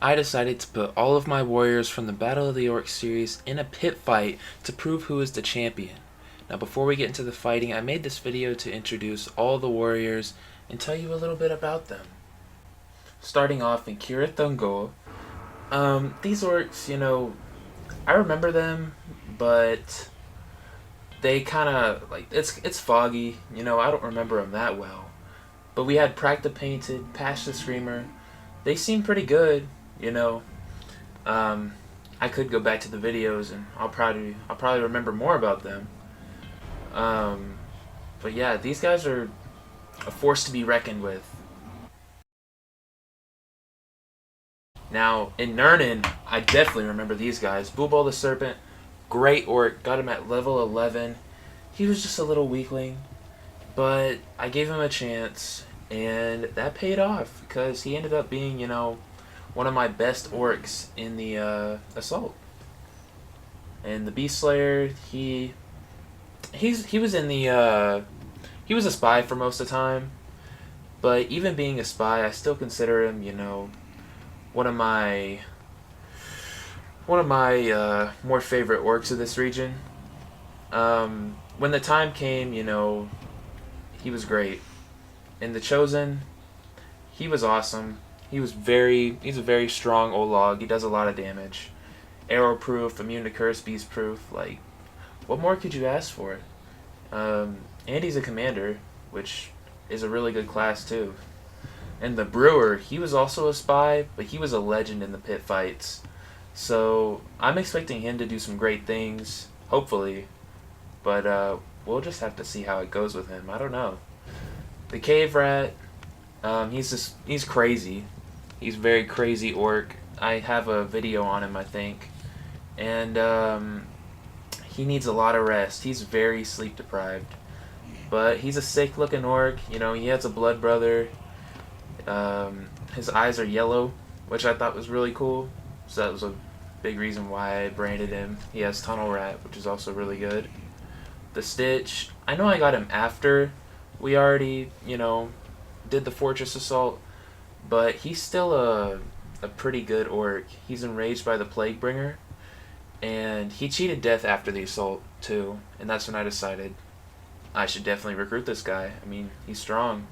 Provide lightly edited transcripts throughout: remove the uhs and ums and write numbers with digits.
I decided to put all of my warriors from the Battle of the Orcs series in a pit fight to prove who is the champion. Now before we get into the fighting, I made this video to introduce all the warriors and tell you a little bit about them. Starting off in Kirito. These orcs, I remember them, but they kind of, it's foggy, I don't remember them that well. But we had Practa Painted, Pash the Screamer. They seem pretty good, I could go back to the videos and I'll probably remember more about them. But yeah, these guys are a force to be reckoned with. Now, in Narin, I definitely remember these guys. Booball the Serpent, great orc, got him at level 11. He was just a little weakling, but I gave him a chance, and that paid off, because he ended up being, one of my best orcs in the assault. And the Beast Slayer, he was in the, he was a spy for most of the time, but even being a spy, I still consider him, one of my more favorite orcs of this region. When the time came, he was great. In the Chosen, he was awesome. He's a very strong Olog. He does a lot of damage. Arrow proof, immune to curse, beast proof. Like, what more could you ask for? And he's a commander, which is a really good class too. And the Brewer, he was also a spy, but he was a legend in the pit fights. So I'm expecting him to do some great things, hopefully. But we'll just have to see how it goes with him. I don't know. The Cave Rat, he's crazy. He's a very crazy orc. I have a video on him, I think. And he needs a lot of rest. He's very sleep deprived. But he's a sick looking orc. He has a blood brother. His eyes are yellow, which I thought was really cool. So that was a big reason why I branded him. He has Tunnel Rat, which is also really good. The Stitch, I know I got him after we already, did the Fortress Assault, but he's still a pretty good orc. He's enraged by the Plaguebringer, and he cheated death after the assault too, and that's when I decided I should definitely recruit this guy. I mean, he's strong.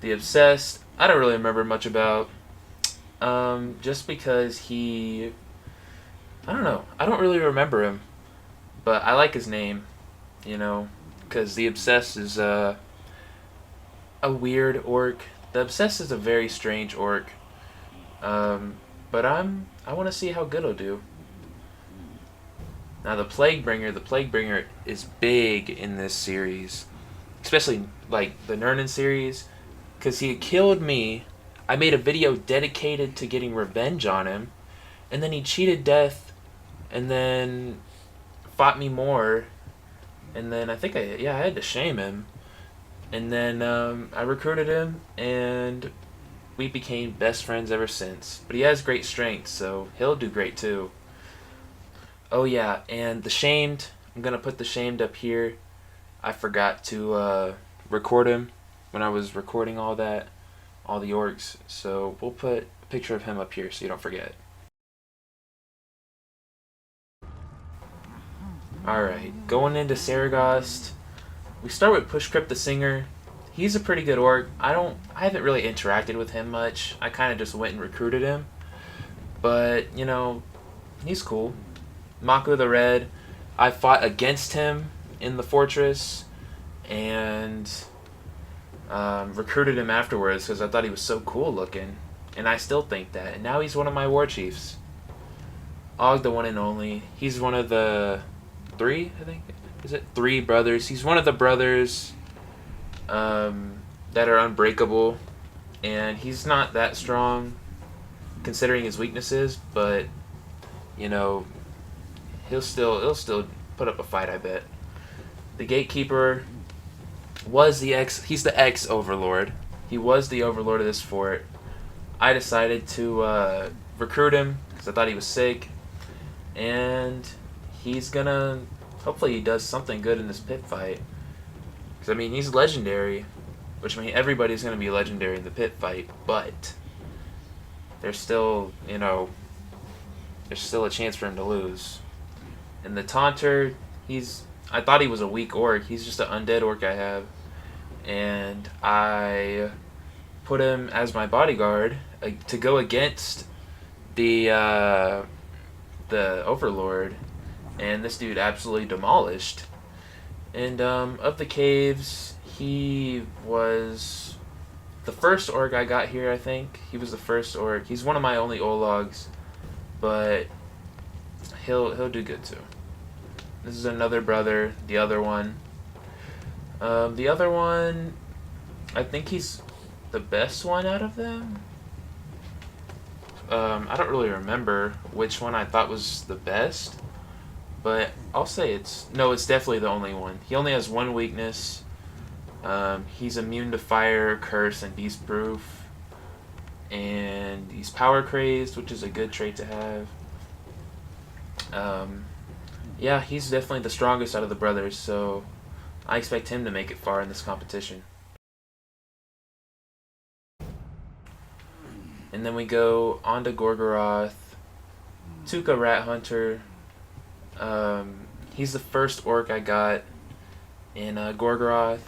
The Obsessed, I don't really remember much about, just because I don't know, I don't really remember him, but I like his name, because the Obsessed is a weird orc. The Obsessed is a very strange orc, but I want to see how good he'll do. Now the Plaguebringer is big in this series, especially like the Narin series, because he had killed me. I made a video dedicated to getting revenge on him, and then he cheated death, and then fought me more, and then I think I had to shame him, and then I recruited him, and we became best friends ever since. But he has great strength, so he'll do great too. Oh yeah, and the Shamed, I'm gonna put the Shamed up here. I forgot to record him when I was recording all the orcs, so we'll put a picture of him up here so you don't forget. Alright, going into Sargost, we start with Pushcrypt the Singer. He's a pretty good orc. I haven't really interacted with him much. I kind of just went and recruited him, but he's cool. Maku the Red, I fought against him in the fortress and recruited him afterwards because I thought he was so cool looking, and I still think that. And now he's one of my war chiefs. Og the One and Only. He's one of the three brothers. He's one of the brothers that are unbreakable, and he's not that strong considering his weaknesses, but he'll still put up a fight, I bet. The Gatekeeper he's the ex-overlord. He was the overlord of this fort. I decided to recruit him because I thought he was sick, and hopefully he does something good in this pit fight. Because, he's legendary, which everybody's going to be legendary in the pit fight, but there's still, there's still a chance for him to lose. And the Taunter, I thought he was a weak orc. He's just an undead orc I have. And I put him as my bodyguard to go against the Overlord. And this dude absolutely demolished. And of the caves, he was the first orc I got here, I think. He was the first orc. He's one of my only Ologs, but he'll do good too. This is another brother, the other one. The other one, I think he's the best one out of them. I don't really remember which one I thought was the best, but I'll say it's definitely the only one. He only has one weakness. He's immune to fire, curse, and beast proof. And he's power crazed, which is a good trait to have. Yeah, he's definitely the strongest out of the brothers, so I expect him to make it far in this competition. And then we go on to Goreroth, Tuka Rat Hunter. He's the first orc I got in Goreroth.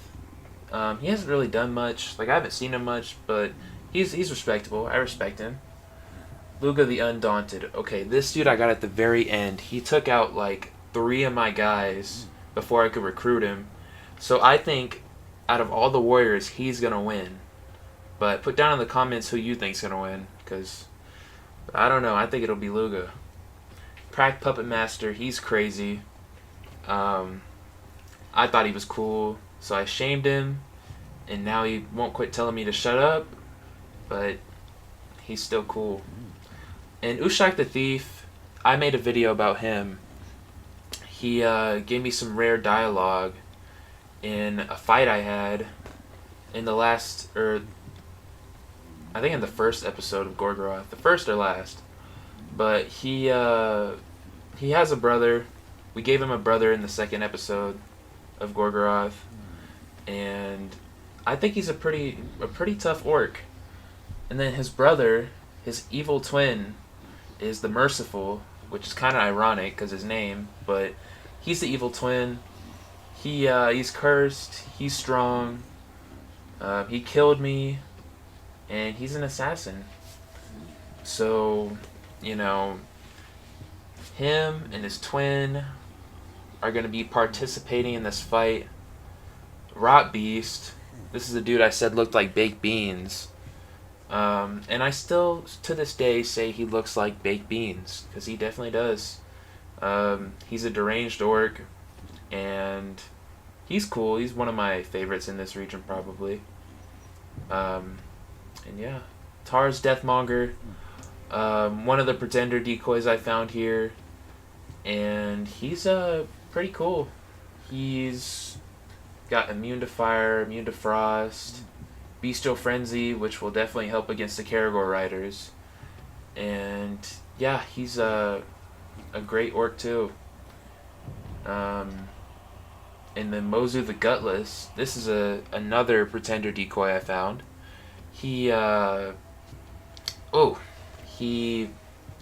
He hasn't really done much. Like, I haven't seen him much, but he's respectable. I respect him. Luga the Undaunted. Okay, this dude I got at the very end. He took out like 3 of my guys before I could recruit him. So I think out of all the warriors, he's gonna win. But put down in the comments who you think's gonna win, because I don't know. I think it'll be Luga. Cracked Puppet Master. He's crazy. I thought he was cool, so I shamed him, and now he won't quit telling me to shut up. But he's still cool. And Ushak the Thief, I made a video about him. He gave me some rare dialogue in a fight I had in the last, I think in the first episode of Goreroth, the first or last. But he has a brother. We gave him a brother in the second episode of Goreroth, and I think he's a pretty tough orc. And then his brother, his evil twin, is the Merciful, which is kind of ironic because his name, but he's the evil twin. He's cursed. He's strong. He killed me, and he's an assassin. So, him and his twin are going to be participating in this fight. Rot Beast. This is the dude I said looked like baked beans. And I still, to this day, say he looks like baked beans, because he definitely does. He's a deranged orc, and he's cool. He's one of my favorites in this region, probably. And yeah, Tar's Deathmonger, one of the pretender decoys I found here, and he's pretty cool. He's got immune to fire, immune to frost, Bestial Frenzy, which will definitely help against the Caragor riders. And yeah, he's a great orc too. And then Mozu the Gutless. This is another pretender decoy I found. He's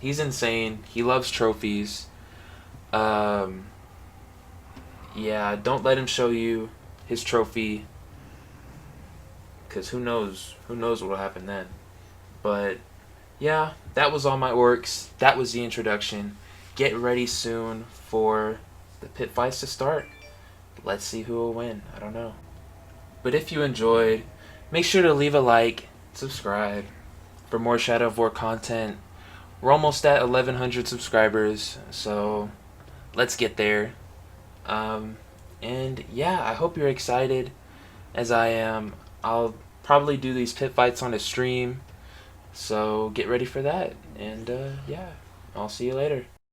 insane. He loves trophies. Yeah, don't let him show you his trophy, because who knows what will happen then. But yeah, that was all my orcs. That was the introduction. Get ready soon for the pit fights to start. Let's see who will win. I don't know. But if you enjoyed, make sure to leave a like, subscribe for more Shadow of War content. We're almost at 1,100 subscribers, so let's get there. And yeah, I hope you're excited as I am. I'll probably do these pit fights on a stream, so get ready for that. And yeah, I'll see you later.